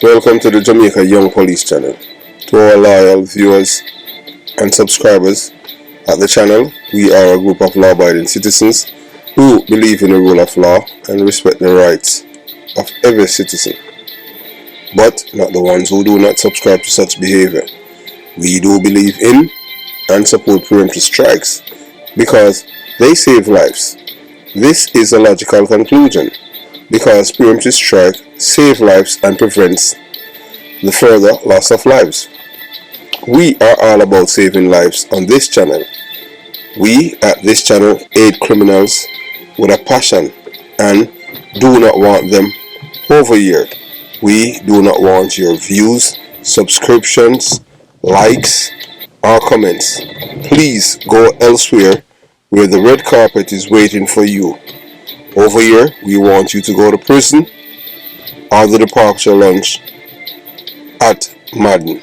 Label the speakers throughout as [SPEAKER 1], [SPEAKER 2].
[SPEAKER 1] welcome to the Jamaica Young Police channel. To our loyal viewers and subscribers at the channel, we are a group of law-abiding citizens who believe in the rule of law and respect the rights of every citizen, but not the ones who do not subscribe to such behavior. We do believe in and support preemptive strikes because they save lives. This is a logical conclusion because preemptive strike saves lives and prevents the further loss of lives. We are all about saving lives on this channel. We at this channel aid criminals with a passion and do not want them over here. We do not want your views, subscriptions, likes, or comments. Please go elsewhere where the red carpet is waiting for you. Over here, we want you to go to prison or the departure lounge at Madden.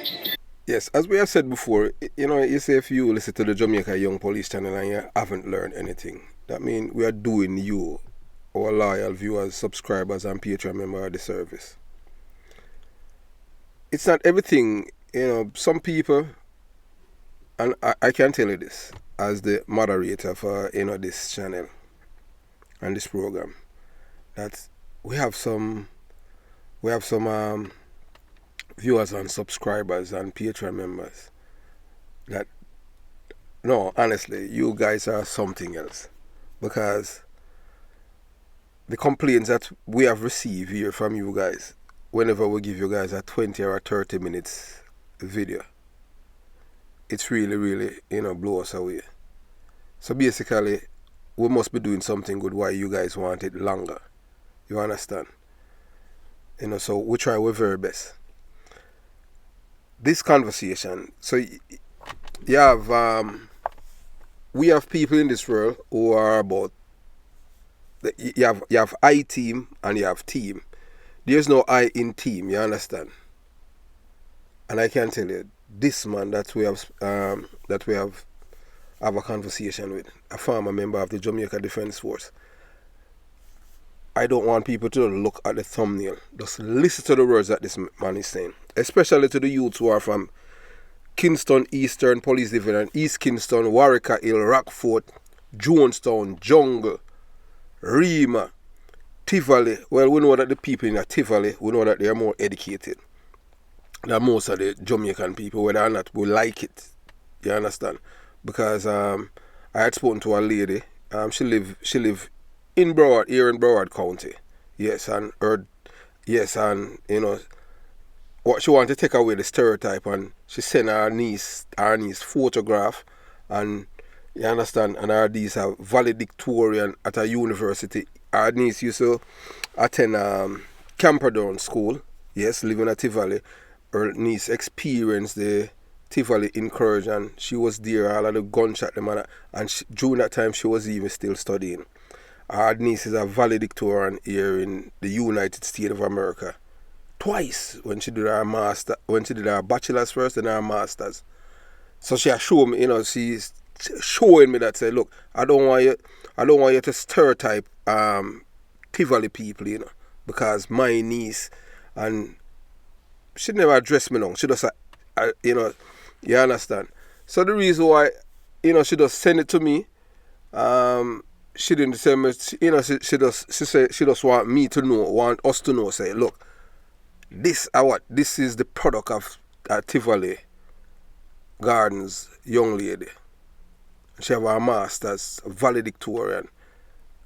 [SPEAKER 1] Yes, as we have said before, you say if you listen to the Jamaica Young Police channel and you haven't learned anything, that means we are doing you, our loyal viewers, subscribers, and Patreon members of the service. It's not everything, some people, and I can tell you this as the moderator for this channel and this program, that we have some viewers and subscribers and Patreon members that, no, honestly, you guys are something else, because the complaints that we have received here from you guys whenever we give you guys a 20 or 30 minutes video, it's really blow us away. So basically, we must be doing something good why you guys want it longer. You understand? So we try our very best. This conversation, so you have we have people in this world who are about, you have I team and you have team. There's no I in team, you understand? And I can tell you, this man that we have a conversation with, a former member of the Jamaica Defence Force, I don't want people to look at the thumbnail. Just listen to the words that this man is saying. Especially to the youths who are from Kingston Eastern Police Division, East Kingston, Warwicker Hill, Rockfort, Jonestown, Jungle, Rima, Tivoli. Well, we know that the people in Tivoli, we know that they are more educated than most of the Jamaican people, whether or not we like it. You understand? Because I had spoken to a lady. She live in Broward, here in Broward County. Yes, and what she wanted to take away the stereotype, and she sent her niece photograph, and you understand, and her niece a valedictorian at a university. Her niece used to attend Camperdown School, yes, living at Tivoli. Her niece experienced the Tivoli incursion. She was there, all of the gunshot, and during that time she was even still studying. Our niece is a valedictorian here in the United States of America. Twice, when she did her bachelor's first and her master's. So she has shown me, she's showing me that, say, look, I don't want you to stereotype Tivoli people, because my niece, and she never addressed me long. She just, you understand. So the reason why, she just send it to me, she didn't say me, she just want me to know, want us to know, say, look, this is the product of Tivoli Gardens young lady. She have a master's, valedictorian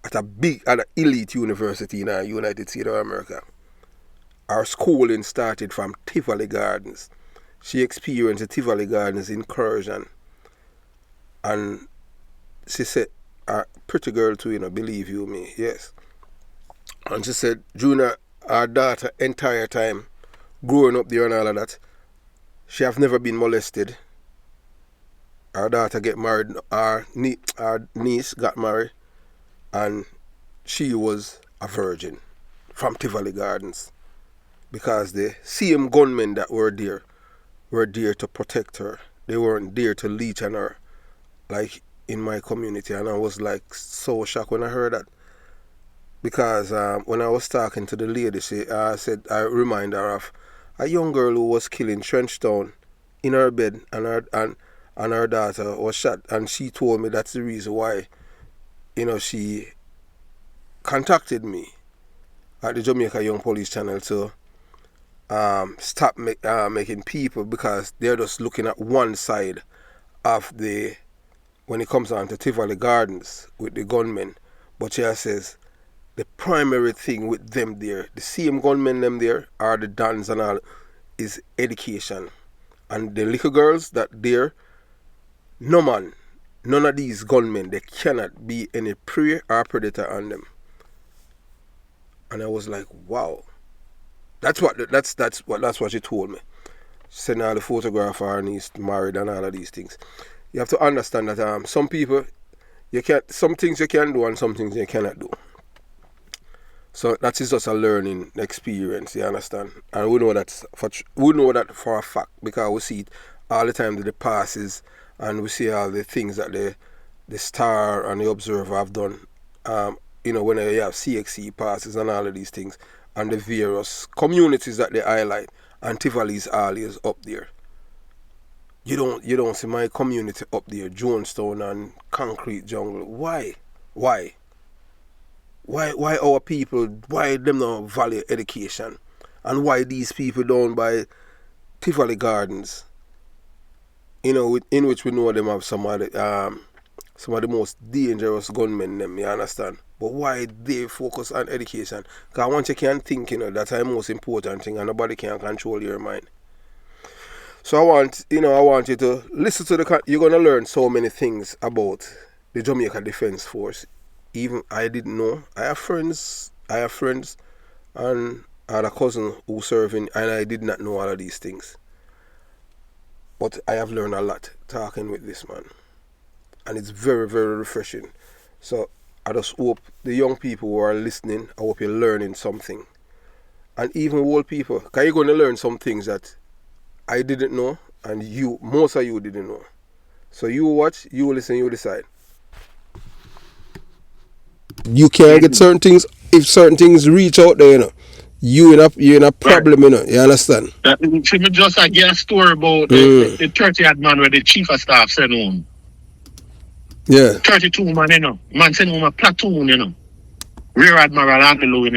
[SPEAKER 1] at an elite university in the United States of America. Her schooling started from Tivoli Gardens. She experienced the Tivoli Gardens incursion, and she said, a pretty girl too, believe you me, yes. And she said, during her daughter entire time growing up there and all of that, she have never been molested. Her daughter get married, her niece got married, and she was a virgin from Tivoli Gardens, because the same gunmen that were there to protect her. They weren't there to leech on her like in my community, and I was like so shocked when I heard that. Because when I was talking to the lady, she said, I remind her of a young girl who was killed in Trenchtown in her bed, and her daughter was shot, and she told me that's the reason why, she contacted me at the Jamaica Young Police Channel to stop making people, because they're just looking at one side of when it comes on to Tivoli Gardens with the gunmen. But she says the primary thing with them there, the same gunmen them there, are the dons and all, is education. And the little girls that there, no man, none of these gunmen, they cannot be any prey or predator on them. And I was like, wow. That's what she told me. She said now the photographer her niece married and all of these things. You have to understand that some people, some things you can do and some things you cannot do. So that is just a learning experience, you understand? And we know that for a fact, because we see it all the time that the passes, and we see all the things that the Star and the Observer have done. When you have CXC passes and all of these things, and the various communities that they highlight, and Tivoli's always up there. You don't see my community up there, Jonestown and Concrete Jungle. Why our people, why them not value education? And why these people down by Tivoli Gardens, in which we know them have some of the most dangerous gunmen them, you understand? But why they focus on education? Because once you can think, that's the most important thing, and nobody can control your mind. So I want you to listen to you're going to learn so many things about the Jamaica Defence Force. Even I didn't know. I have friends and I had a cousin who served in, and I did not know all of these things. But I have learned a lot talking with this man. And it's very, very refreshing. So I just hope the young people who are listening, I hope you're learning something. And even old people, because you're going to learn some things that I didn't know, and most of you didn't know. So you watch, you listen, you decide. You can't get certain things if certain things reach out there, you're in a problem, you understand?
[SPEAKER 2] See me just get a story about the 30th man where the chief of staff sent home.
[SPEAKER 1] Yeah.
[SPEAKER 2] 32 man, man sent home a platoon, Rear Admiral Angelou,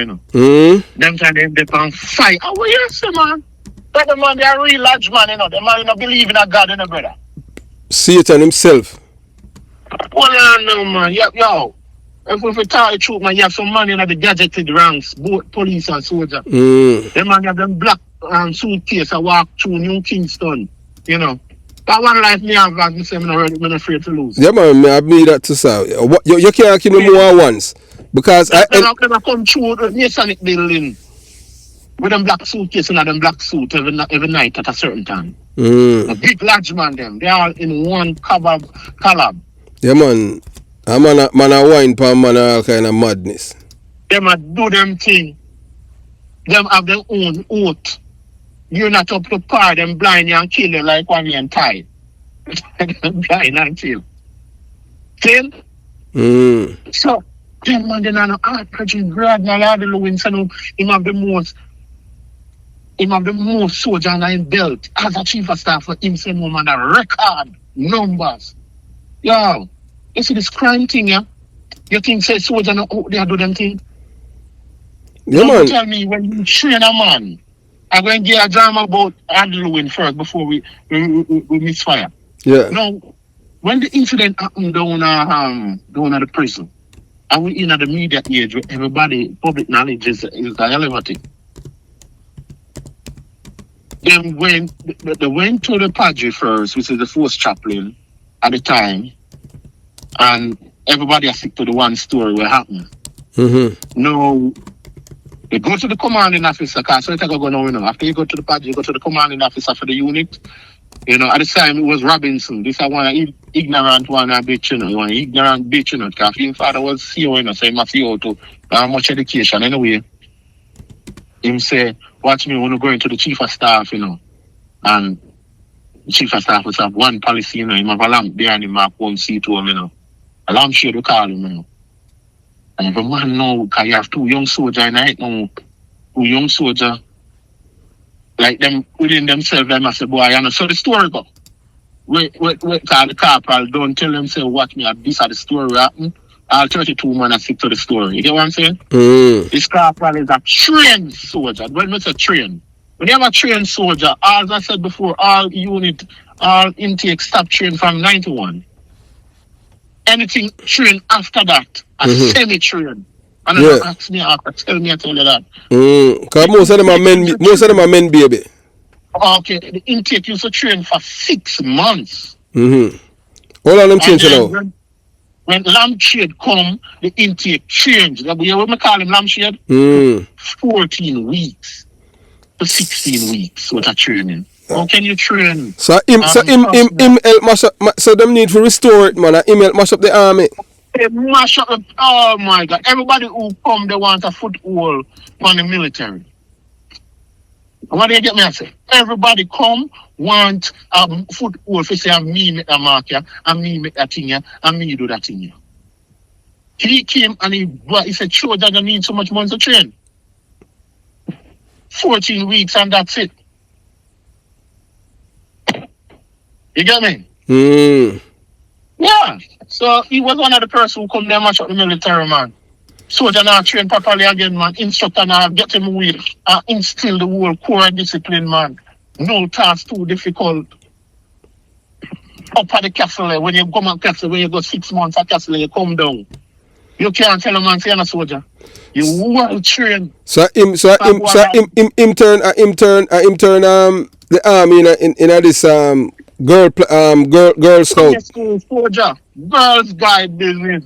[SPEAKER 2] Them time they can fight. Oh, yes, man. But the man, they are real large man, The man don't believe in a God, brother.
[SPEAKER 1] Satan himself.
[SPEAKER 2] Well, no, man. Yo. If we tell the truth, man, you have some money in the gadgeted ranks, both police and soldier. Them man have them black suitcase I walk through New Kingston, That one life me have, and me say I'm not afraid to lose.
[SPEAKER 1] Yeah, man, I mean that to say. You can't kill me more once. Because I
[SPEAKER 2] never come through the Masonic building with them black suitcase and them black suit every night at a certain time. A big large man them. They all in one collab.
[SPEAKER 1] Yeah, man. A man a wine pan man all kind of madness.
[SPEAKER 2] Them a do them thing. Them have their own oath. You're not up to par, them blind you and kill you like one man tied. Blind and kill. Still? So, them man, they are not art preaching grad, now all the Lewin, so him have the most soldier in his belt. As a chief of staff for him, same woman, a record numbers. Yo, you see this crime thing, yeah? You think say soldier not out there do them thing?
[SPEAKER 1] Yeah, man.
[SPEAKER 2] Tell me when you train a man, I'm going to get a drama about Adeline first before we misfire.
[SPEAKER 1] Yeah.
[SPEAKER 2] Now, when the incident happened down at the prison, and we in the media age where everybody, public knowledge is a elevated. Then they went to the Padre first, which is the force chaplain at the time, and everybody has stick to the one story what happened. No. You go to the commanding officer, because so it's going on, After you go to the Padre, you go to the commanding officer for the unit. At the time it was Robinson. This I want an ignorant one a bitch, You want an ignorant bitch, Because his father was CEO, so he must see how to have much education anyway. Him say, watch me when you go into the chief of staff, And the chief of staff was have one policy, He have a lamp behind him, have one seat to him, A lamp shade we call him, And every man know, because you have two young soldiers in the night now. Two young soldiers. Like them within themselves, they must say, boy, you know. So the story go. Wait, call the corporal, don't tell them, say, watch me, this are the story happened. All 32 men are stick to the story. You get what I'm saying? This corporal is a trained soldier. When it's a trained, when you have a trained soldier, as I said before, all intake stop trained from 91. Anything trained after that, a semi-trained. And don't ask me after, tell me I tell you that.
[SPEAKER 1] Because most of them are men, baby.
[SPEAKER 2] Okay, the intake used to train for 6 months.
[SPEAKER 1] All of them change now.
[SPEAKER 2] When lampshade come, the intake changed. You know what I call him lampshade? 14 weeks to 16 weeks worth of training. How can you train?
[SPEAKER 1] So him help mash up. So them need to restore it, man. Him help mash up the army.
[SPEAKER 2] They mash up. Oh my God! Everybody who come, they want a foothold on the military. What do you get me? I say everybody come want a foothold for say I'm me make a mark here, and me make that thing here, and me do that thing here. He came and he said, sure, that I need so much money to train. 14 weeks and that's it. You get me? Yeah. So he was one of the person who come there and mash up the military, man. Soldier now train properly again, man. Instructor now get him with instill the whole core discipline, man. No task too difficult. Up at the castle, when you come at castle, when you go 6 months at castle, you come down. You can't tell a man say you're a soldier. You well trained.
[SPEAKER 1] So him turn the army in this girl scout.
[SPEAKER 2] School soldier, girls guide business.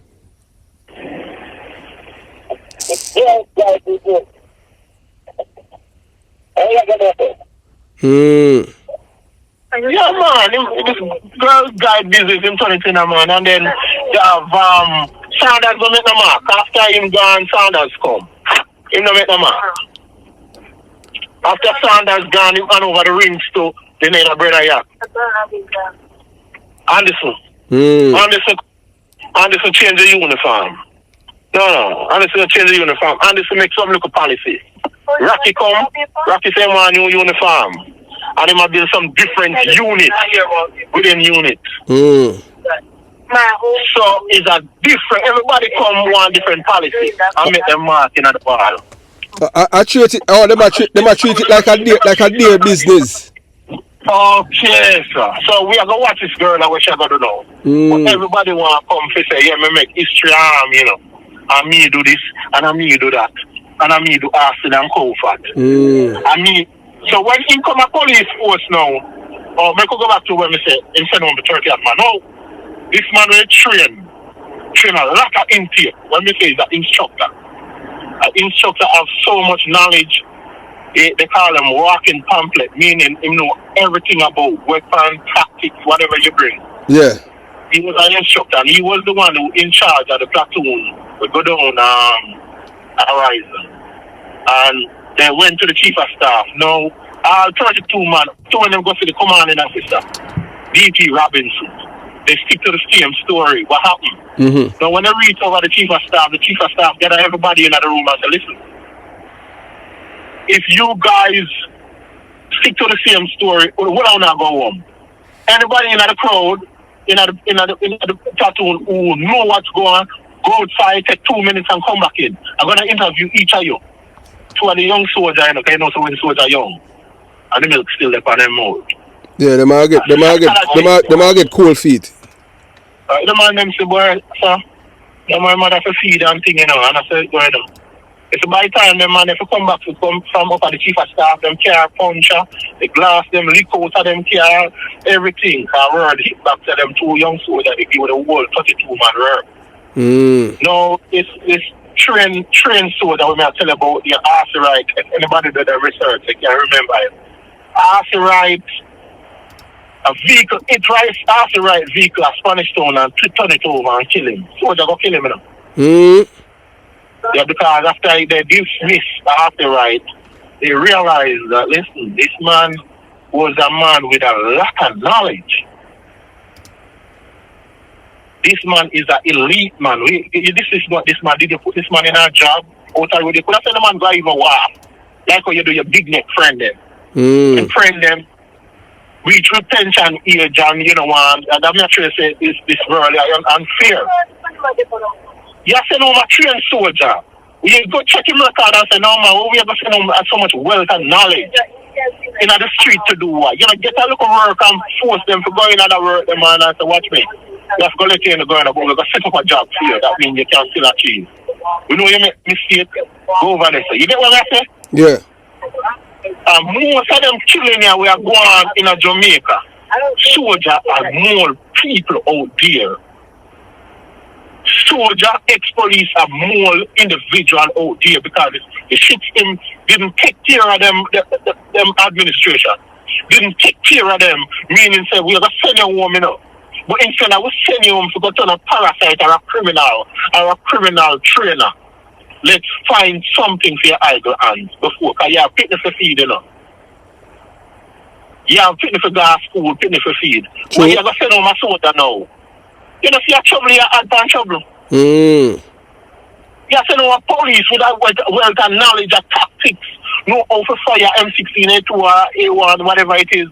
[SPEAKER 2] Girls guide business. Yeah, man. This girls guide business in 2010, man, and then you have Sanders don't make no mark. After him gone, Sanders come. Him don't make no mark. After Sanders gone, him hand over the rings to the name of brother Yak. Anderson. Anderson change the uniform. No. Anderson change the uniform. Anderson make some local policy. Rocky come. Rocky say one new uniform. And he might build some different units within units. So it's a different. Everybody come one different policy and make them mark in the ball.
[SPEAKER 1] I treat it. Oh, them a treat it like a dear business.
[SPEAKER 2] Okay, sir. So we are gonna watch this girl and what she gonna do now. But everybody want to come to say, yeah, me make history arm, you know. And me do this, and I me do that, and I me do acid and comfort. And me. So when he come a police force now, me could go back to where me say, instead of the 30th man. No. This man will train a lot of intake. When we say he's an instructor. An instructor have so much knowledge. They call him walking pamphlet, meaning he know everything about weapon, tactics, whatever you bring.
[SPEAKER 1] Yeah.
[SPEAKER 2] He was an instructor and he was the one who in charge of the platoon. We go down Horizon. And they went to the chief of staff. Now, all 32 men, two of them go to the commanding officer, DP Robinson. They stick to the same story. What happened? Now, when they reach over the chief of staff gather everybody in the room and say, listen, if you guys stick to the same story, what are not go home? Anybody in the crowd, in the platoon who know what's going on, go outside, take 2 minutes and come back in. I'm going to interview each of you. Two of the young soldiers, you know, so when the soldiers are young, and the milk still there on them mouth.
[SPEAKER 1] Yeah, they might get cold feet.
[SPEAKER 2] The man them say, boy, sir, my mother for feed and thing, you know, and I said, go ahead. It's by the time them man, if you come back to come from up at the chief of staff, them car puncher, the glass, them leak out of them car, everything. I word hit back to them two young soldiers, they give the whole 32-man work. No, it's train soldier we may tell you about the arse right. If anybody did the research, they can remember it. Arse right. A vehicle, it drives after right vehicle at Spanish Town and turn it over and kill him. Soldier go kill him, you know. Yeah, because after they dismiss after right, they realize that, listen, this man was a man with a lot of knowledge. This man is an elite man. This is what this man did. You put this man in a job. Outside with you could have said the man go even war. Like how you do your big neck friend then. and train them, reach retention age, and and I'm not sure say this world is unfair. You send home a trained soldier. You go check him record and say, no man, we ever send home so much wealth and knowledge in the street to do what? Get a little work and force them to go in and work them and say, watch me. You have to go let you in the ground, but we're going to set up a job for you. That means you can still achieve. You know you make mistake, go over there. So you get what I say?
[SPEAKER 1] Yeah.
[SPEAKER 2] Most of them killing here, we are going in a Jamaica. Soldiers are more people out there. Soldier, ex-police are more individual out there because the system didn't take care of them administration. Didn't take care of them, meaning say we're going to send you home, But instead of we send you home to go turn a parasite or a criminal trainer. Let's find something for your idle hands before, because you have picnic for feed, You have picnic for gas school, picnic for feed.
[SPEAKER 1] True.
[SPEAKER 2] When you're going to send home a soldier now, you see a trouble, you add on trouble.
[SPEAKER 1] Mm.
[SPEAKER 2] You send home a police with a wealth and knowledge of tactics, know how to fire M16, A2, or A1, whatever it is.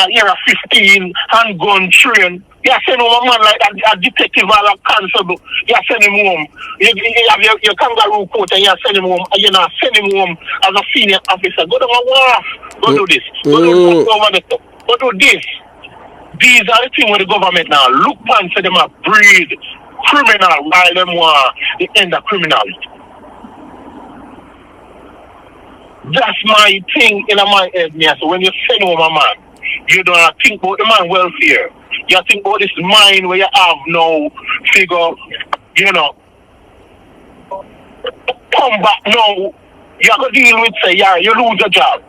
[SPEAKER 2] Year 15, handgun train. You send home a man like a detective or a constable. You send him home. You have your kangaroo coat and you send him home. You send him home as a senior officer. Go to my wharf. Go do this. Go do this. Go do this. These are the things with the government now. Look man say them a breed criminal while them want the end of criminality. That's my thing in my head, yeah. So when you send home a man, you don't think about the man welfare. You think about this mind where you have no figure, come back now. You have to deal with say, yeah, you lose your job.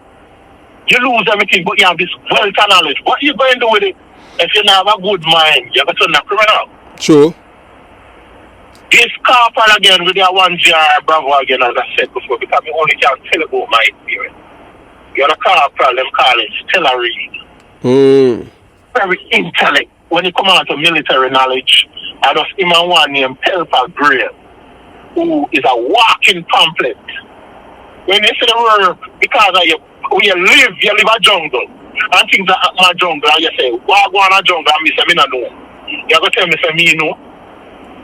[SPEAKER 2] You lose everything, but you have this wealth and knowledge. What are you going to do with it? If you don't have a good mind, you're going to turn a criminal.
[SPEAKER 1] True.
[SPEAKER 2] This couple again with your one jar bravo again, as I said before, because I only can tell about my experience. You're a couple, them call it Stella Reed. Very intellect. When you come out to military knowledge, I just him and one named Pelpa Gray, who is a walking pamphlet. When you see the word, because of you live a jungle, and things are my jungle, and you say, why go on a jungle? And me say, me not know. You're going to tell me, say, me know.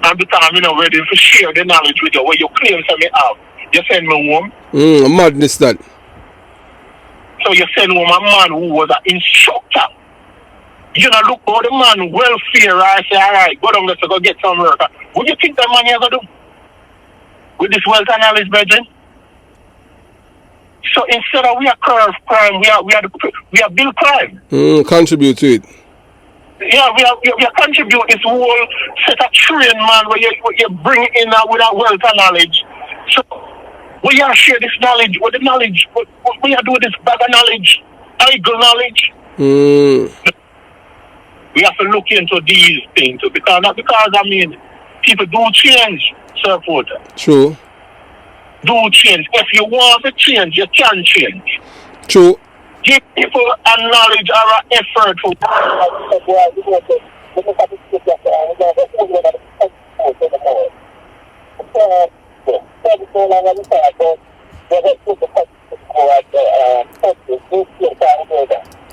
[SPEAKER 2] And because I'm not ready to share the knowledge with you, what you claim to me have, you send me home.
[SPEAKER 1] Madness that.
[SPEAKER 2] So you send home a man who was an instructor. You know, look for the man welfare, I say, all right, go down there to go get some work. What do you think that man is going to do? With this wealth and knowledge, brethren? So instead of we are curve crime, we are build crime.
[SPEAKER 1] Contribute to it.
[SPEAKER 2] Yeah, we are contribute this whole set of trained man where you bring in with that wealth and knowledge. So we are share this knowledge with the knowledge. We are doing this bag of knowledge, idle knowledge. We have to look into these things because people do change, Sir Porter.
[SPEAKER 1] True.
[SPEAKER 2] Do change. If you want to change, you can change.
[SPEAKER 1] True.
[SPEAKER 2] Give people a knowledge or an effort for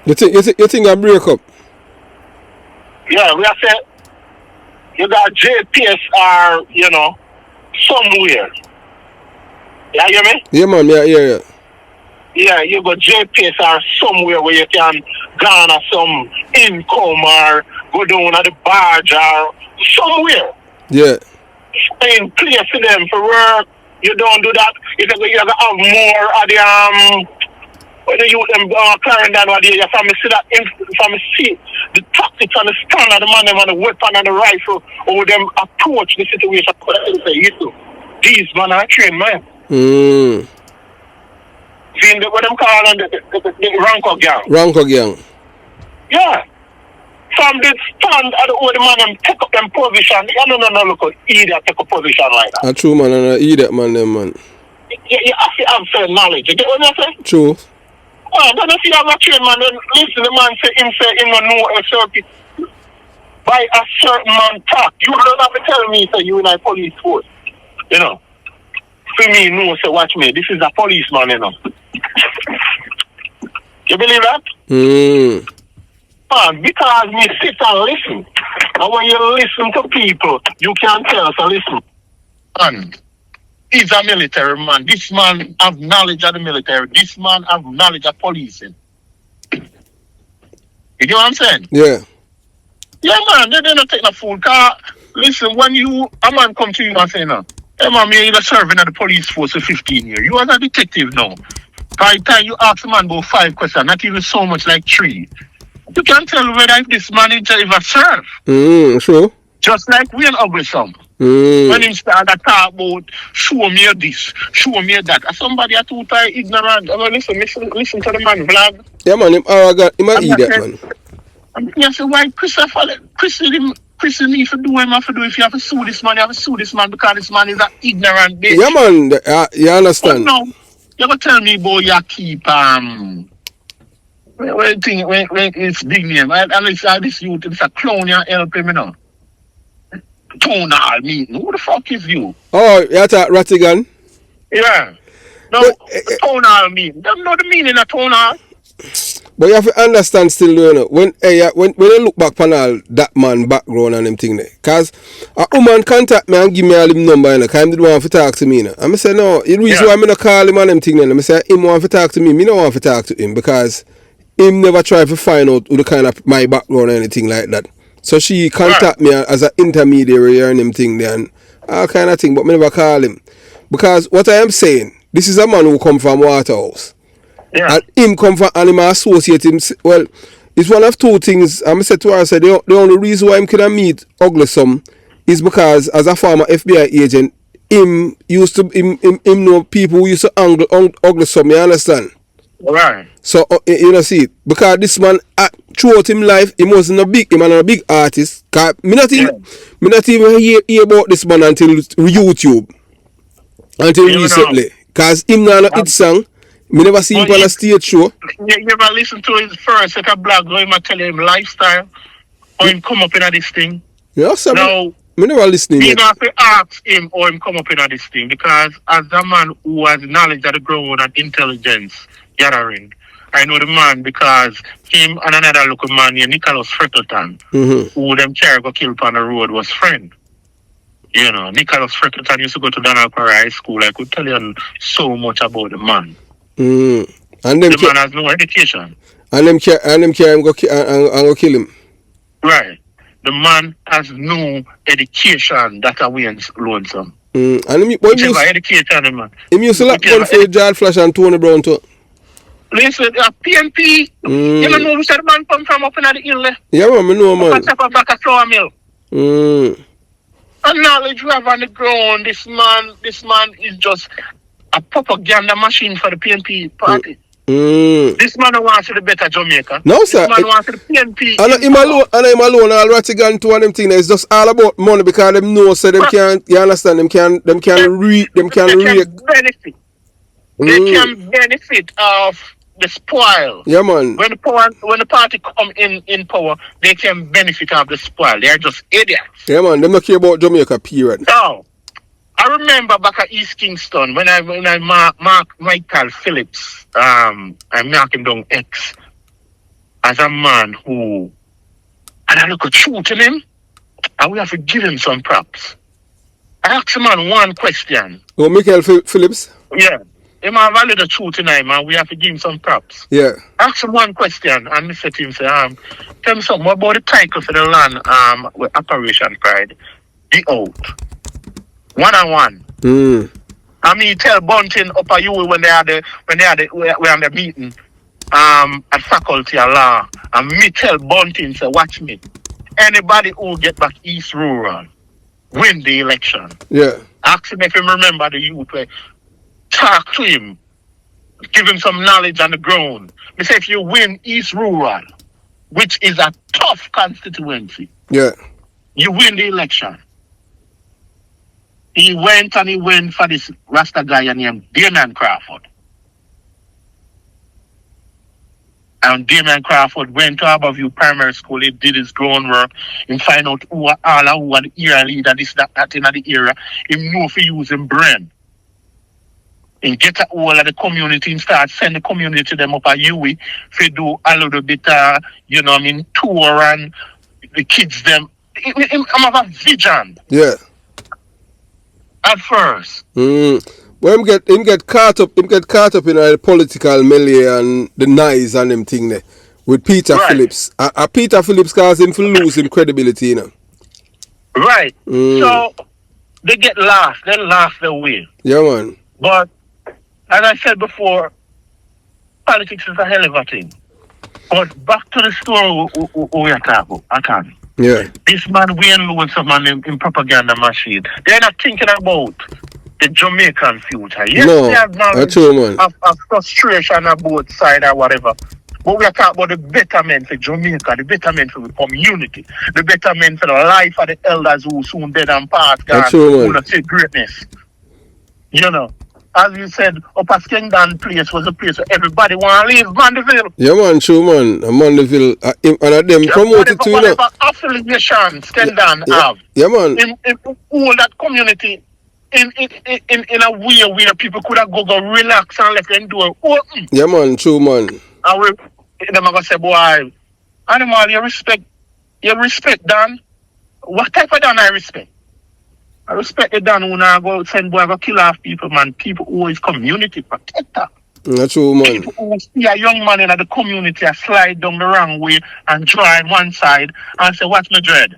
[SPEAKER 1] You think I break up?
[SPEAKER 2] Yeah, we are saying you got JPS or somewhere. Yeah, you hear me?
[SPEAKER 1] Yeah, man. Yeah.
[SPEAKER 2] Yeah, you got JPS or somewhere where you can garner some income or go down at the barge or somewhere.
[SPEAKER 1] Yeah.
[SPEAKER 2] In place for them for work. You don't do that. You have more of the when the youth them carrying down what they you see the tactics and the stand of the man them and the weapon and the rifle or them approach the situation. These men are trained man. See what them calling the Ranko gang.
[SPEAKER 1] Ranko gang.
[SPEAKER 2] Yeah. From the stand at the old man them take up them position. You no look idiot take a position like that.
[SPEAKER 1] True man, and idiot man them man.
[SPEAKER 2] You have to have certain knowledge. You get what I'm saying?
[SPEAKER 1] True.
[SPEAKER 2] Oh, then if you have a trained man, then listen, the man say him don't know a certain by a certain man talk. You don't have to tell me say you in a police force. For me, no, say watch me. This is a policeman, You believe that? Man, because we sit and listen. And when you listen to people, you can tell us to listen. Man, he's a military man. This man have knowledge of the military. This man have knowledge of policing. You know what I'm saying?
[SPEAKER 1] Yeah.
[SPEAKER 2] Yeah, man, they don't take no fool. Cause listen, when a man come to you and say, no, hey man, you're serving at the police force for 15 years. You are a detective now. By the time you ask a man about 5 questions, not even so much like 3. You can tell whether if this man is ever served.
[SPEAKER 1] Sure.
[SPEAKER 2] Just like we and ugly some. When he started to talk about show me this, show me that. Somebody are too tired, ignorant. I mean, listen to the man vlog.
[SPEAKER 1] Yeah, man, him arrogant. He might eat that, man.
[SPEAKER 2] I say, why Chris need to do what he have to do. If you have to sue this man, you have to sue this man because this man is an ignorant bitch.
[SPEAKER 1] Yeah, man, you understand.
[SPEAKER 2] But no, you ever tell me, boy, you keep, when it's big name, and it's this youth, it's a clown, you help him, you know. Town hall meeting. Who the fuck is you?
[SPEAKER 1] Oh, you're at Rattigan?
[SPEAKER 2] Yeah. No, town hall meeting. Don't know the meaning of town hall.
[SPEAKER 1] But you have to understand still, you know, when you look back on all that man background and them thing there. Because a woman contact me and give me all him number, you know, because he didn't want to talk to me, you know. And I say, no, the reason why I don't call him and them thing, you know, I say, him want to talk to me, me don't want to talk to him because him never try to find out who the kind of my background or anything like that. So she contact me as an intermediary and them thing there and all kind of thing, but me never call him. Because what I am saying, this is a man who come from Waterhouse.
[SPEAKER 2] Yeah.
[SPEAKER 1] And him come from animal associate him. Well, it's one of 2 things. I said to her, I said the only reason why him can meet Ugly Some is because as a former FBI agent, him know people who used to angle Ugly Some, you understand?
[SPEAKER 2] Right.
[SPEAKER 1] So you know see, because this man throughout him life, he wasn't a big artist. Cause me not even hear about this man until YouTube. Until recently. Cause him not hit song. Me never see him on a stage show.
[SPEAKER 2] You ever listen to his first set of blog where him tell him lifestyle? Or him come up in this thing?
[SPEAKER 1] Yeah, so
[SPEAKER 2] now,
[SPEAKER 1] me never listening
[SPEAKER 2] you have to ask him or him come up in this thing because as a man who has knowledge of the ground and intelligence gathering, I know the man because him and another local man named Nicholas Freckleton, who them carry go kill on the road, was friend. You know, Nicholas Freckleton used to go to Donald Perry High School. I could tell you so much about the man.
[SPEAKER 1] And
[SPEAKER 2] the man has no education.
[SPEAKER 1] And them carry him go kill him.
[SPEAKER 2] Right. The man has no education. That's how we lonesome.
[SPEAKER 1] And him,
[SPEAKER 2] education, man.
[SPEAKER 1] Him used to like one for Jard Flash and Tony Brown too.
[SPEAKER 2] Listen, PNP, you don't know who said the man come from up in the hill there?
[SPEAKER 1] Yeah, man, I know, man.
[SPEAKER 2] Up at back of sawmill. And knowledge we have on the ground, this man is just a propaganda machine for the PNP party. This man wants to the better Jamaica.
[SPEAKER 1] No, sir.
[SPEAKER 2] This man wants to the PNP.
[SPEAKER 1] And him alone, all Rattigan to and them thing. It's just all about money because them know so them can't. You understand? Them can read.
[SPEAKER 2] Benefit. They can benefit of the spoil.
[SPEAKER 1] Yeah, man.
[SPEAKER 2] When the party come in power, they can benefit of the spoil. They are just idiots.
[SPEAKER 1] Yeah, man. Them not care about Jamaica. Period.
[SPEAKER 2] No. I remember back at East Kingston when I mark Michael Phillips, I mark him down X as a man who, and I look at truth in him, and we have to give him some props. I asked him man one question.
[SPEAKER 1] Oh, Michael Phillips?
[SPEAKER 2] Yeah. Him have value the truth in him, and we have to give him some props.
[SPEAKER 1] Yeah.
[SPEAKER 2] I asked him one question, and he said to him, tell me something about the title for the land with Operation Pride, the Oath. 1-on-1. I mean, tell Bunting up at you when they are the meeting at Faculty of Law. And me tell Bunting, say, watch me. Anybody who get back East Rural win the election.
[SPEAKER 1] Yeah.
[SPEAKER 2] Ask him if he remember the youth. Talk to him. Give him some knowledge on the ground. Me say if you win East Rural, which is a tough constituency.
[SPEAKER 1] Yeah.
[SPEAKER 2] You win the election. He went for this Rasta guy named Damon Crawford. And Damon Crawford went to Aberview Primary School. He did his groundwork. He find out who are the area leader, this, that in the area. He know if he use him brain. and get a hold of the community and start send the community them up a UE to do a little bit tour and the kids them. I'm a vision.
[SPEAKER 1] Yeah.
[SPEAKER 2] At first.
[SPEAKER 1] Well, him get caught up in the political melee and the noise and them thing there with Peter Phillips. Peter Phillips caused him to lose him credibility, you know.
[SPEAKER 2] Right. So they get lost. They lost their way.
[SPEAKER 1] Yeah, man.
[SPEAKER 2] But as I said before, politics is a hell of a thing. But back to the story we are talking about.
[SPEAKER 1] Yeah.
[SPEAKER 2] This man Wayne Lewis, a man in propaganda machine. They're not thinking about the Jamaican future. Yes, they have knowledge of frustration on both sides or whatever. But we are talking about the betterment for Jamaica, the betterment for the community, the betterment for the life of the elders who soon dead and passed, who not see greatness. You know, as you said, Upper Skengdan place was a place where everybody want to live, Mandeville.
[SPEAKER 1] Yeah, man, true, man. Mandeville, and them promoted to, you know.
[SPEAKER 2] Whatever affiliation Skengdan have.
[SPEAKER 1] Yeah, man.
[SPEAKER 2] In all that community, in a way where people could have go relax and let them do it open.
[SPEAKER 1] Yeah, man, true, man.
[SPEAKER 2] And them are going to say, boy, animal, you respect Dan. What type of Dan I respect? I respect the Dan who now go send boy go kill off people, man. People who is community protector.
[SPEAKER 1] That's true, man.
[SPEAKER 2] People who see a young man in the community slide down the wrong way and draw on one side and say, what's my dread?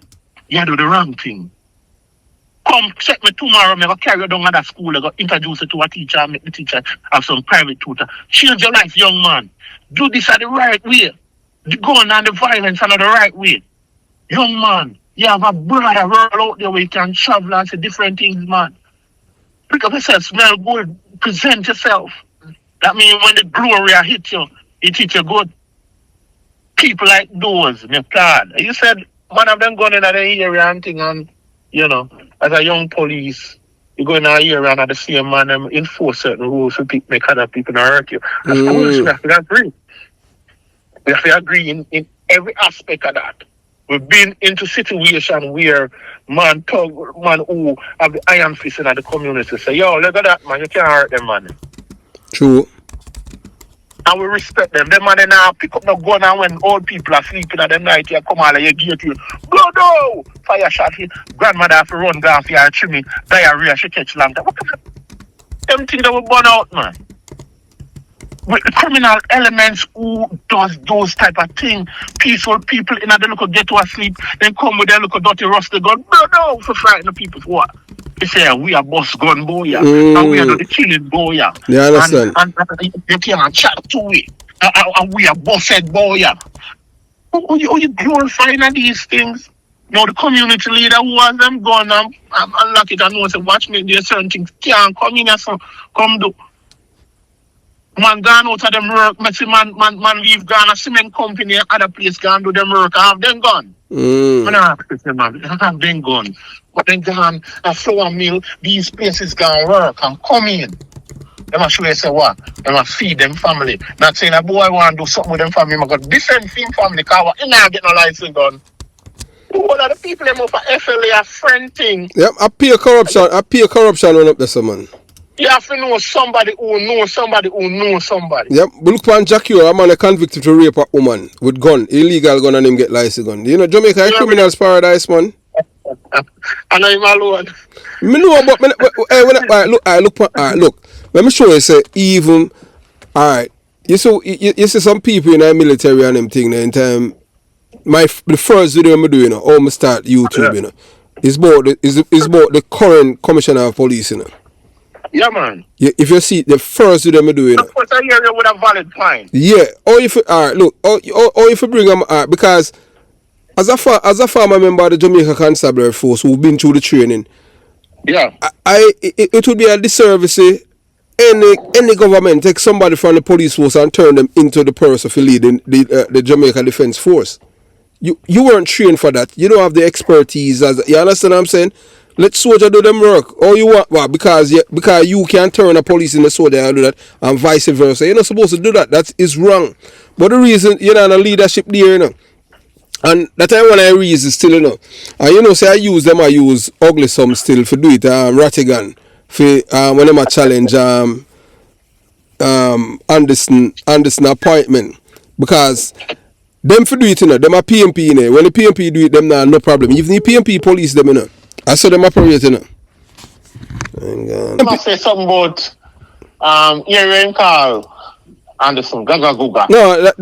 [SPEAKER 2] You do the wrong thing. Come check me tomorrow, me go carry you down at that school, I go introduce you to a teacher and make the teacher have some private tutor. Change your life, young man. Do this at the right way. Go on the violence and the right way. Young man, you have a brother world out there where you can travel and see different things, man. Pick up yourself, smell good, present yourself. That means when the glory hit you, it hit you good. People like those, my God. You said one of them going in the area and thing, and you know, as a young police, you go in an area and at the same man enforce certain rules to make other people not hurt you. Of course, we have to agree. We have to agree in every aspect of that. We've been into situation where man who have the iron fist in the community say, yo, look at that, man, you can't hurt them, man.
[SPEAKER 1] True.
[SPEAKER 2] And we respect them. Them man they now pick up no gun, and when old people are sleeping at the night, you come out and you get you. Blood oh! Fire shot hit. Grandmother have to run down for your chimney. Diarrhea, she catch long time. What kind of them things that will burn out, man? With the criminal elements who does those type of things, peaceful people in the local get to sleep, then come with their little dirty rusty gun. Blood oh! For frighten the people for what? They say we are boss gun boy, and we are the killing boy.
[SPEAKER 1] You understand?
[SPEAKER 2] And you can't chat to it. And we are boss head boy. Oh, you glorifying these things? Now the community leader who has them gun, I'm lucky to know, say, watch me, there's certain things can't come in here, so come do. Man gone out of them work, man leave Ghana cement company, other place gone do them work, and have them gone. Man, I have them gone. But then gone a flour mill, these places gone work and come in. They must show you say what? They must feed them family. Not saying a boy want to do something with them family, but defend them family because he not get no license gun. All of the people them over FLA are friend thing.
[SPEAKER 1] Yep, I pay corruption on up there, man.
[SPEAKER 2] You have to know somebody who knows somebody who knows somebody.
[SPEAKER 1] Yep, but look on Jack, a man convicted to rape a woman with gun, illegal gun, and him get license gun. You know, Jamaica is criminal's paradise, man.
[SPEAKER 2] And I'm alone.
[SPEAKER 1] Me know, but look. Let me show you. Say even, alright. You see some people in the military and them thing. There in time, the first video I'm doing, how I start YouTube, you know, is about the current commissioner of police, you know.
[SPEAKER 2] Yeah, man.
[SPEAKER 1] Yeah, if you see the first video I'm doing,
[SPEAKER 2] of course, I hear you with a valid point.
[SPEAKER 1] Yeah, or if alright, look, or if you bring them, because as a former member of the Jamaica Constabulary Force who've been through the training,
[SPEAKER 2] yeah,
[SPEAKER 1] it would be a disservice any government take somebody from the police force and turn them into the person for leading the Jamaica Defence Force. You weren't trained for that. You don't have the expertise. You understand what I'm saying? Let soldier do them work. All you want, well, because you can turn a police in the soldier and do that, and vice versa. You're not supposed to do that. That is wrong. But the reason you're not in a leadership there, you know. And that time when I reason still, you know. And you know, say I use ugly some still for do it, Rattigan. For when I'm a challenge Anderson appointment because them for do it, you know, them a PMP, you know. When the PMP do it, them nah, no problem. Even the PMP police them, you know. I saw them operate, you know.
[SPEAKER 2] I must say something about hearing Carl Anderson, Gaga Guga.
[SPEAKER 1] No,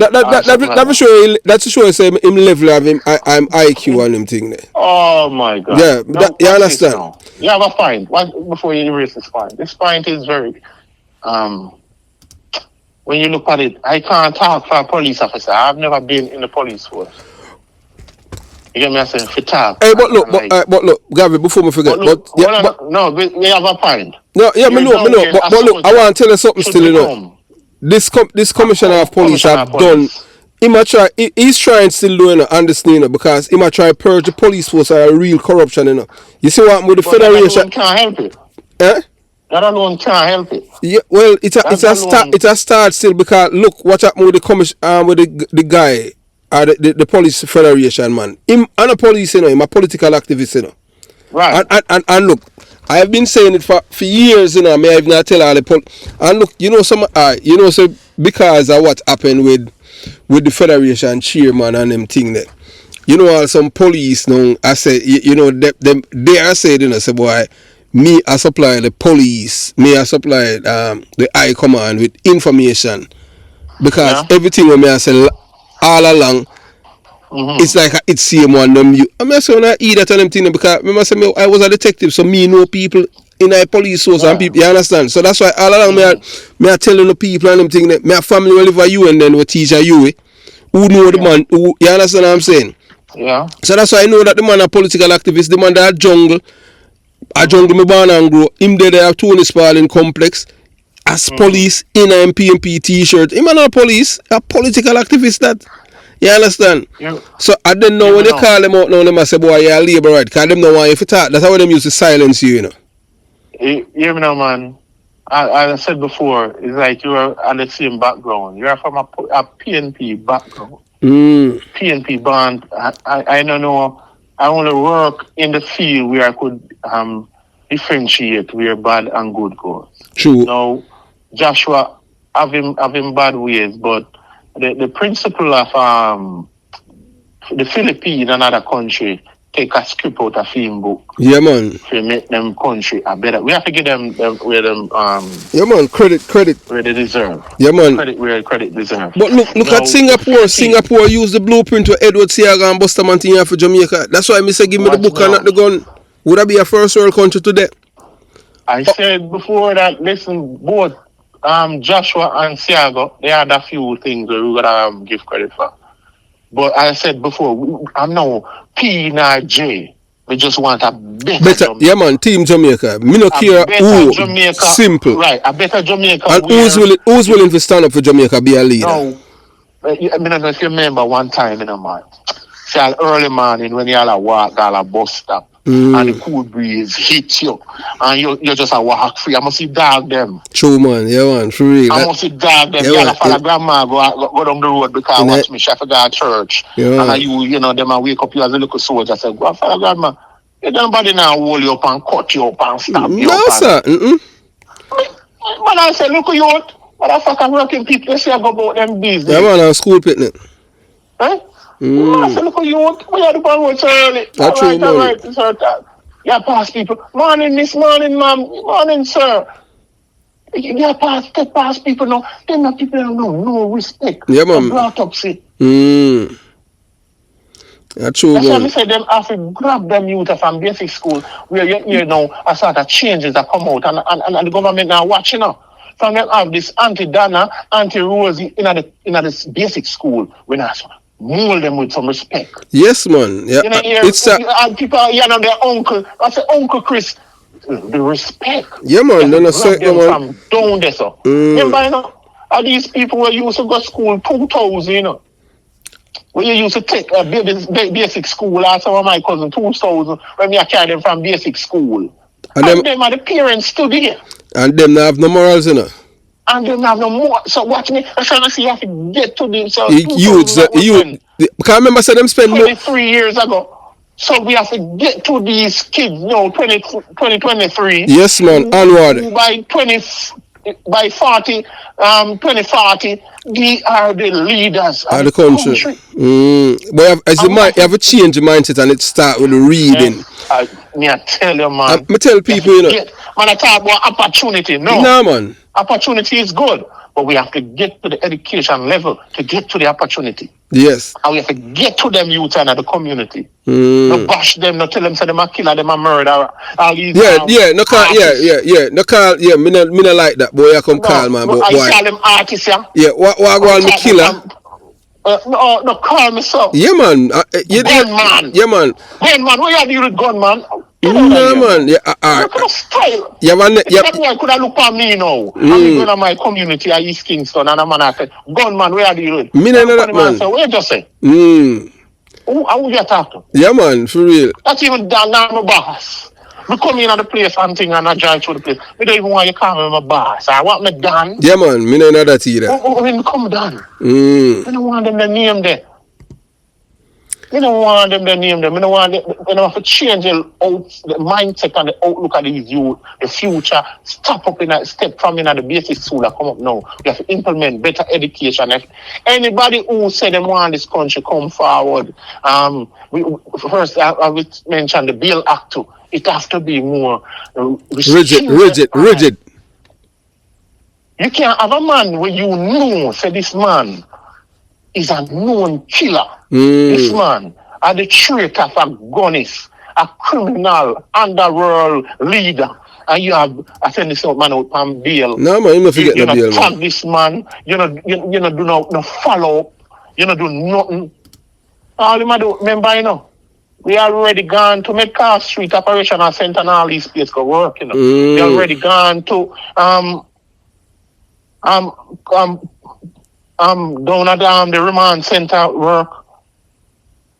[SPEAKER 1] that's a show say him level of him I'm IQ on him thing there.
[SPEAKER 2] Oh my God.
[SPEAKER 1] Yeah, you understand?
[SPEAKER 2] Yeah, but fine. Before you erase this point. This point is very when you look at it, I can't talk for a police officer. I've never been in the police force. You get me? I say for talk.
[SPEAKER 1] Hey, but look, Gary, before me forget,
[SPEAKER 2] we have a point.
[SPEAKER 1] No, yeah, me know, but look, I want to tell you something still, you know. This commissioner of police have done. He's trying still doing, you know, understand, you know, because he might try to purge the police force of a real corruption, you know. You see what with the federation?
[SPEAKER 2] That alone can't help it.
[SPEAKER 1] Eh?
[SPEAKER 2] That alone can't help it.
[SPEAKER 1] Yeah, well, it's a start still because look what happened with the commission with the guy. The police federation, man. I'm a police, you know, I'm a political activist, you know.
[SPEAKER 2] Right.
[SPEAKER 1] And look, I have been saying it for years, you know. May I even not tell all the and look, you know, so because of what happened with the federation chairman and them thing there. You know, some police now, I say, you know, they are saying, you know, say, boy, me I supply the police, me I supply the high command with information because everything when me I say all along, it's like it's same one them you. I mean, so when I eat that and them thing because remember say I was a detective, so me know people in a police source and people. You understand? So that's why all along me I telling the people and them thing that my family will live for you and then we teach you who know the man. Who, you understand what I'm saying?
[SPEAKER 2] Yeah.
[SPEAKER 1] So that's why I know that the man a political activist, the man that jungle me born and grow. Him there have Tony Spalding complex. As police in a PMP t-shirt. Him not a police, a political activist that. You understand?
[SPEAKER 2] Yeah.
[SPEAKER 1] So I don't know when they call them out now, they must say, boy, you're a labor right. Because them don't want you to talk. That's how them used to silence you, you know.
[SPEAKER 2] Hear me now, man. I said before, it's like you're on the same background. You're from a PNP background. PNP band. I don't know. I only work in the field where I could differentiate where bad and good goes.
[SPEAKER 1] True.
[SPEAKER 2] Now, Joshua having bad ways, but the principle of the Philippines and other country take a script out of film book.
[SPEAKER 1] Yeah, man.
[SPEAKER 2] To make them country a better. We have to give them where them
[SPEAKER 1] yeah, man. Credit
[SPEAKER 2] where they deserve.
[SPEAKER 1] Yeah, man.
[SPEAKER 2] Credit where credit deserves.
[SPEAKER 1] But look now, at Singapore. Singapore used the blueprint to Edward Seaga and Buster Mantinha for Jamaica. That's why I say give me the book and not the gun. Would that be a first world country today?
[SPEAKER 2] I said before that, listen, both Joshua and Seaga, they had a few things that we gotta give credit for. But I said before, I'm no P nor J. We just want a better Jamaica.
[SPEAKER 1] Yeah, man, Team Jamaica. Me no care who.
[SPEAKER 2] Jamaica,
[SPEAKER 1] simple.
[SPEAKER 2] Right, a better Jamaica.
[SPEAKER 1] And who's willing to stand up for Jamaica, be a leader?
[SPEAKER 2] No, I mean, I don't know if you remember one time, you know, man. See, early morning when you all walk, all a bus stop. And the cool breeze hits you, and you just a walk free. I must see dog them.
[SPEAKER 1] True, man. Yeah, man. For real.
[SPEAKER 2] I must see dog them. Yeah, follow grandma go down the road because I watch me chef at church. Yeah. And you know, them I wake up you as a little soldier. I say, go follow grandma. You nobody now hold you up and cut you up and stab you up.
[SPEAKER 1] No, sir.
[SPEAKER 2] But I say, look at you, motherfucker working people. You see I go about them business.
[SPEAKER 1] Yeah, man. I'm school picnic.
[SPEAKER 2] Eh? I said, look at you, we are the one so early.
[SPEAKER 1] That's true, man.
[SPEAKER 2] Yeah, pass people. Morning, miss, morning, ma'am. Morning, sir. Yeah, step past people now. Then the people don't know, no respect.
[SPEAKER 1] Yeah, man.
[SPEAKER 2] Brought up, see.
[SPEAKER 1] That's true,
[SPEAKER 2] man. That's why I
[SPEAKER 1] say
[SPEAKER 2] them have to grab them youth from basic school where you know a sort of changes that come out and the government now watching up. From them have this anti-Dana, anti-Rosie in this basic school when I mold them with some respect.
[SPEAKER 1] Yes, man. Yeah.
[SPEAKER 2] You know, it's people, you know, their uncle. I say, Uncle Chris, the respect.
[SPEAKER 1] Yeah, man. Then I
[SPEAKER 2] say, man. From down there, so. Remember, you know, are these people who used to go to school 2000, you know, when you used to take a basic school, as some of my cousins, 2000, when I carry them from basic school. And them are the parents stood here.
[SPEAKER 1] And them have no morals, you know.
[SPEAKER 2] And they have no more. So watch me. I'm trying to see if you get to this. So
[SPEAKER 1] you can't remember so them spend
[SPEAKER 2] 23 years ago. So we have to get to these kids now, 2023.
[SPEAKER 1] Yes, man, onward.
[SPEAKER 2] By by 2040, they are the leaders of
[SPEAKER 1] the country. But you have a change of mindset and it start with the reading.
[SPEAKER 2] Yes. I tell you, man.
[SPEAKER 1] I tell people, you know.
[SPEAKER 2] Man, I talk about opportunity.
[SPEAKER 1] No, man.
[SPEAKER 2] Opportunity is good, but we have to get to the education level to get to the opportunity.
[SPEAKER 1] Yes.
[SPEAKER 2] And we have to get to them youth and the community. No bash them, no tell them say them a killer, them a murder. All these
[SPEAKER 1] no call, no call, me no like that, boy. I come call, man. But
[SPEAKER 2] I call them artists, yeah.
[SPEAKER 1] Yeah, what go on me killer?
[SPEAKER 2] No, call me so.
[SPEAKER 1] Yeah, man.
[SPEAKER 2] Gunman.
[SPEAKER 1] Yeah, man.
[SPEAKER 2] Gunman, what you do with gunman?
[SPEAKER 1] No, man. Yeah,
[SPEAKER 2] look at the style.
[SPEAKER 1] Yeah, man. Yeah.
[SPEAKER 2] That boy could have looked at me now. I'm going to my community at East Kingston, and a man I said, gunman, where are you with?
[SPEAKER 1] Me no know that, man.
[SPEAKER 2] Say, what you just say? How would you talk to?
[SPEAKER 1] Yeah, man, for real.
[SPEAKER 2] That's even down now, my boss. We come in at the place and thing and I drive through the place. I don't even want you to call me my boss. I want me done.
[SPEAKER 1] Yeah, man, me no know that either.
[SPEAKER 2] When me come done. I don't want them to name them. I don't want them to name them. I don't want them. You know, have to change the mindset and the outlook of these youth, the future. Step from in at the basic school that come up now. We have to implement better education. If anybody who said they want this country come forward, first I will mention the Bail Act too. It has to be more rigid. You can't have a man where you know, say this man is a known killer. This man are the traitor of a gunist, a criminal underworld leader. And you have I send this man out on bail.
[SPEAKER 1] No, man, you don't forget the bail.
[SPEAKER 2] Tag this man, you know, do no follow up, you know, do nothing. All you do, remember, you know, we already gone to Metcalf Street Operational Center and all these places go work, you know. We already gone to down at the remand center work,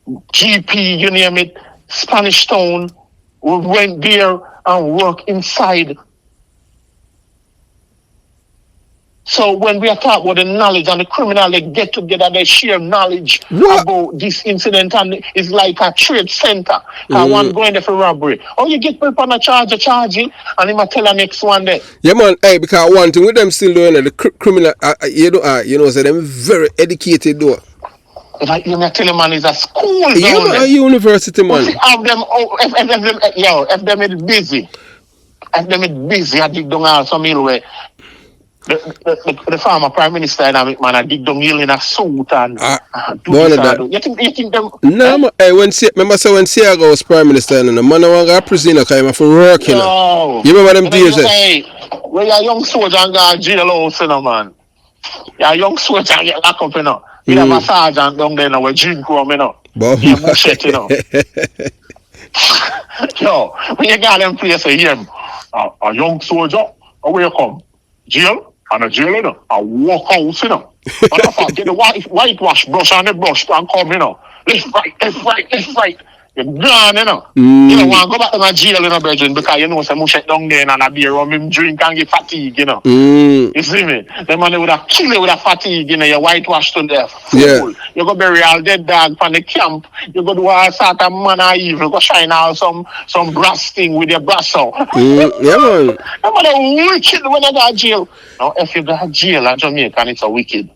[SPEAKER 2] GP, you name it, Spanish Town. We went there and work inside. So when we are talking about the knowledge and the criminal, they get together, they share knowledge about this incident, and it's like a trade center. One going there for robbery. Oh, you get people on a charging, and he might tell the next one there.
[SPEAKER 1] Yeah, man. Hey, because one thing with them still doing the criminal, you know, so them very educated though.
[SPEAKER 2] Like you may tell a man is a school.
[SPEAKER 1] Yeah, man, a university man.
[SPEAKER 2] Have them, if them is busy, I dig down some hill where the former prime minister and I dig down hill in a suit and do this. You think them?
[SPEAKER 1] No, man. Hey, when Siaga was prime minister, and the man who got prisoner came for work, you know. You remember them days?
[SPEAKER 2] Well, you're a young soldier and got jail house, you know, man. You're a young soldier and get locked up, you know. You have a sergeant down there now with drink rum, you know. You bullshit, you know. Yo, when you got them place, you hear him, a young soldier, where you come? Jail? And a jail, you know. A workhouse, you know. But I thought, get the whitewash brush on the brush and come, you know. Left, right. You're gone, you know. You don't want to go back to my jail, you know, brethren, because you know, some shit down there and a beer rum, him drink and get fatigue, you know. You see me? The man would have killed you with a fatigue, you know, you whitewash to there. Fool. You go bury all dead dog from the camp. You go do all sort of man of evil. Go shine out some brass thing with your brass out.
[SPEAKER 1] Yeah, man.
[SPEAKER 2] The man is wicked when you got jail. Now, if you got jail at Jamaica, it's a wicked.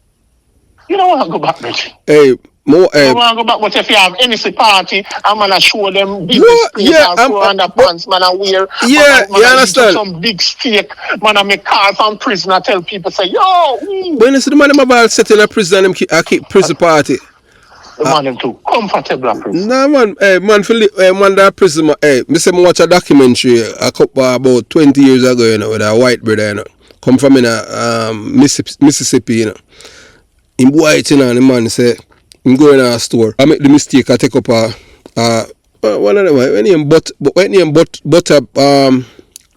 [SPEAKER 2] You don't want to go back, brethren.
[SPEAKER 1] Hey. You
[SPEAKER 2] want to go back, but if you have any party, I'm going to show them big underpants, man, I wear.
[SPEAKER 1] Yeah, you understand?
[SPEAKER 2] Some big steak, man, I make call from prison. I tell people, say, yo.
[SPEAKER 1] When you see the man in my bar set in a prison, I keep prison party.
[SPEAKER 2] The man them too comfortable at prison.
[SPEAKER 1] Nah, man, man, that prison, me say me watch a documentary a couple about 20 years ago, you know, with a white brother, you know, come from in a Mississippi, you know. In white, you know, and the man say, I'm going to a store. I make the mistake. I take up one of them.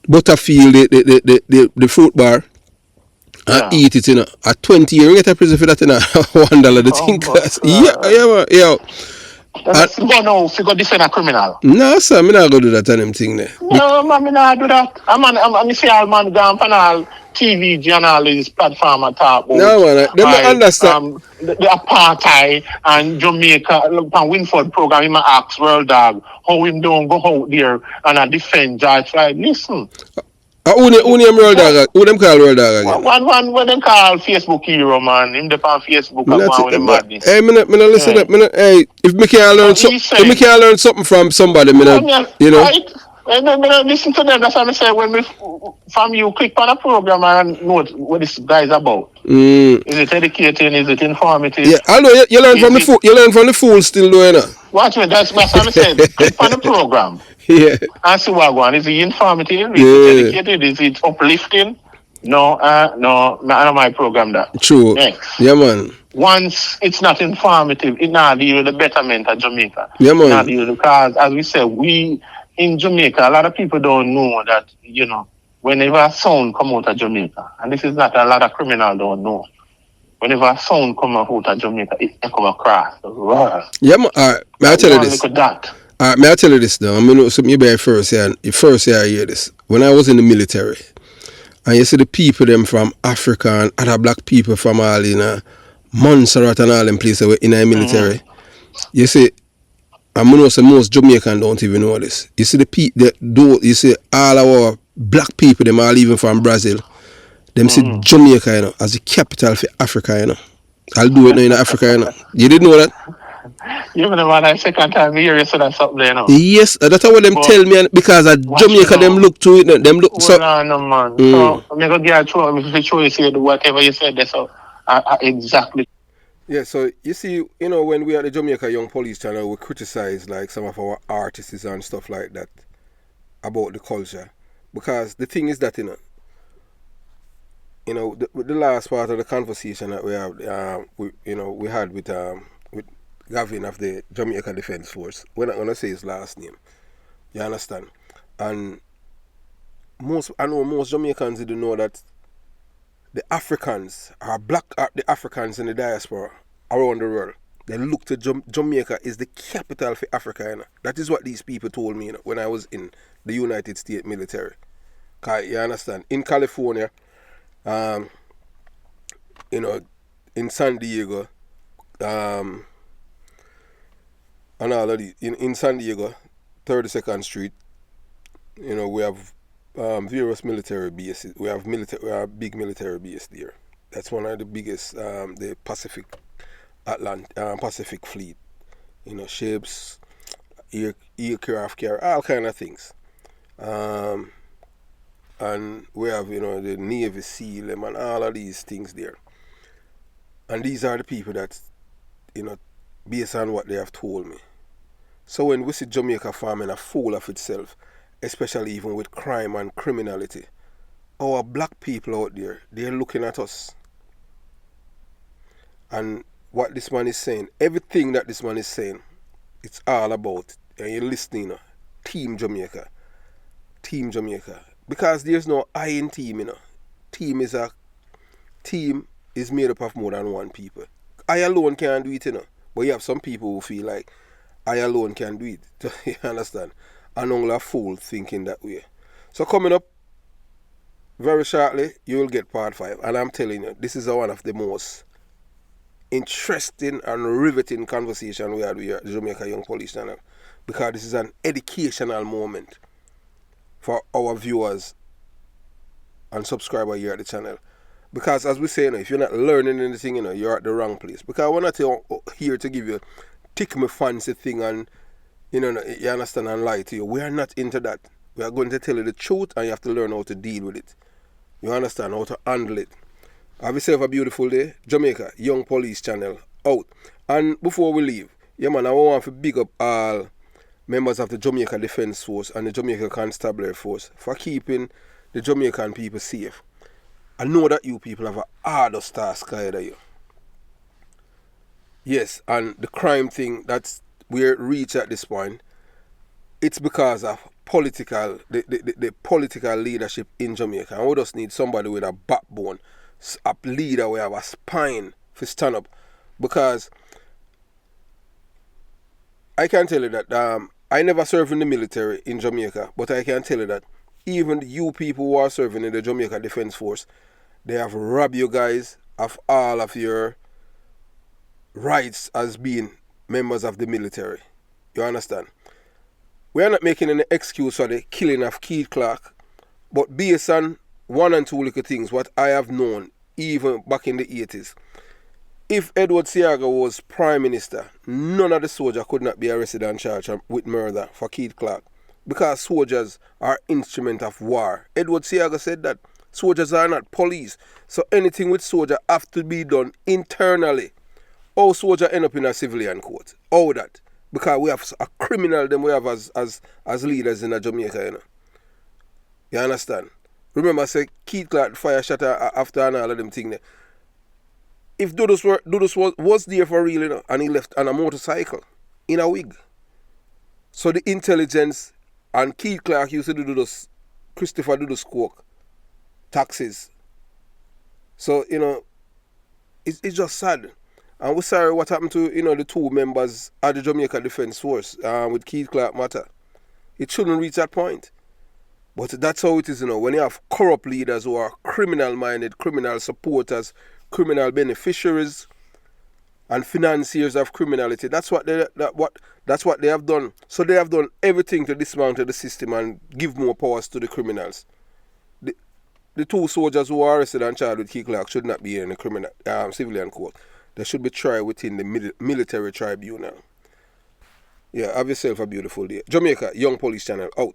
[SPEAKER 1] Butterfield, the fruit bar, and eat it. You know, at 20 years, you get a prison for that. You know, $1. The thing cost. Yeah.
[SPEAKER 2] That's you go defend a criminal.
[SPEAKER 1] No, sir, I'm not going to do that on them thing there.
[SPEAKER 2] No, man, I'm not do that. I'm see all man gone for all TV journalists platform at top.
[SPEAKER 1] No, man, they don't understand.
[SPEAKER 2] The apartheid and Jamaica, and Winford program, he ask World Dog how him don't go out there and defend George Floyd. Listen.
[SPEAKER 1] Who name Royal Dog? Who them call Royal Dog again?
[SPEAKER 2] One when them call Facebook hero, man. Him the on Facebook and go with the madness.
[SPEAKER 1] Hey, me not listen up. Hey, if me can learn something from somebody, you know.
[SPEAKER 2] Right? And then listen to them. That's what I say. When me from you click on a program and know what this guy is about. Is it educating? Is it informative?
[SPEAKER 1] Yeah, I know you learn from the fool. You learn from the fool still, though, you know.
[SPEAKER 2] Watch me. That's what I said. Click on the program.
[SPEAKER 1] Yeah.
[SPEAKER 2] And see what going. Is it informative? Is it educated? Is it uplifting? No, not my program that.
[SPEAKER 1] True.
[SPEAKER 2] Next.
[SPEAKER 1] Yeah, man.
[SPEAKER 2] Once it's not informative, it not deal with the betterment of Jamaica.
[SPEAKER 1] Yeah, man.
[SPEAKER 2] Not deal with, because as we said, we in Jamaica, a lot of people don't know that, you know, whenever a sound come out of Jamaica, and this is not a lot of criminals don't know. Whenever a sound come out of Jamaica, it come across the world.
[SPEAKER 1] Yeah, man. All right, may I tell you this?
[SPEAKER 2] Look at that.
[SPEAKER 1] All right, may I tell you this now? I mean, something you better first year I hear this. When I was in the military, and you see the people them from Africa and other black people from all in Montserrat and all them places in the military, you see, and I know most Jamaican don't even know this. You see you see all our black people, them all even from Brazil, them see Jamaica, you know, as the capital for Africa, you know. I'll do it now in Africa, you know. You didn't know that?
[SPEAKER 2] You know what I second time here, you said that something there, you know.
[SPEAKER 1] Yes, that's what them tell me, because at Jamaica them look to it, them look so.
[SPEAKER 2] No, man. So I'm gonna get a choice here, whatever you said there, so exactly.
[SPEAKER 1] Yeah, so you see, you know, when we at the Jamaica Young Police Channel, we criticize like some of our artists and stuff like that about the culture, because the thing is that the last part of the conversation that we have, we had with Gavin of the Jamaica Defence Force. We're not gonna say his last name. You understand? And I know most Jamaicans didn't know that the Africans the Africans in the diaspora around the world, they look to Jamaica is the capital for Africa, you know. That is what these people told me, you know, when I was in the United States military. You understand? In California, in San Diego, and all of these, in San Diego, 32nd Street, you know, we have various military bases. We have big military base there. That's one of the biggest, the Pacific Fleet. You know, ships, aircraft carrier, all kind of things. And we have, you know, the Navy SEAL and all of these things there. And these are the people that, you know, based on what they have told me. So when we see Jamaica forming a fool of itself, especially even with crime and criminality, our black people out there, they're looking at us. And what this man is saying, everything that this man is saying, it's all about, and you're listening, Team Jamaica. Team Jamaica. Because there's no I in team, you know. Team is made up of more than one people. I alone can't do it, you know. But you have some people who feel like I alone can do it. You understand? And only a fool thinking that way. So coming up very shortly, you will get part 5. And I'm telling you, this is one of the most interesting and riveting conversation we had with the Jamaica Young Police Channel. Because this is an educational moment for our viewers and subscribers here at the channel. Because as we say, you know, if you're not learning anything, you know, you're at the wrong place. Because we're not here to give you tick me fancy thing and, you know, you understand, and lie to you. We are not into that. We are going to tell you the truth, and you have to learn how to deal with it. You understand, how to handle it. Have yourself a beautiful day. Jamaica Young Police Channel out. And before we leave, yeah man, I want to big up all members of the Jamaica Defence Force and the Jamaica Constabulary Force for keeping the Jamaican people safe. I know that you people have a hardest task ahead of you. Yes, and the crime thing that's we're reached at this point, it's because of the political leadership in Jamaica. And we just need somebody with a backbone, a leader who have a spine to stand up. Because I can tell you that I never served in the military in Jamaica, but I can tell you that even you people who are serving in the Jamaica Defence Force, they have robbed you guys of all of your rights as being members of the military. You understand? We are not making any excuse for the killing of Keith Clark But based on one and two little things, what I have known, even back in the 80s, if Edward Seaga was Prime Minister, none of the soldiers could not be arrested and charged with murder for Keith Clark. Because soldiers are instrument of war. Edward Seaga said that soldiers are not police. So anything with soldier have to be done internally. How soldier end up in a civilian court? How that? Because we have a criminal them we have as leaders in Jamaica, you know. You understand? Remember, I say Keith Clark fire shot after and all of them things there. If Dudus was there for real, you know, and he left on a motorcycle in a wig. So the intelligence and Keith Clark used to do those Christopher Dudus coke taxes. So, you know, it's just sad. And we're sorry what happened to, you know, the two members of the Jamaica Defence Force with Keith Clark matter. It shouldn't reach that point. But that's how it is, you know, when you have corrupt leaders who are criminal-minded, criminal supporters, criminal beneficiaries, and financiers of criminality. That's what they have done. So they have done everything to dismantle the system and give more powers to the criminals. The two soldiers who are arrested and charged with Keith Clark should not be in a civilian court. They should be tried within the military tribunal. Yeah, have yourself a beautiful day. Jamaica, Young Police Channel, out.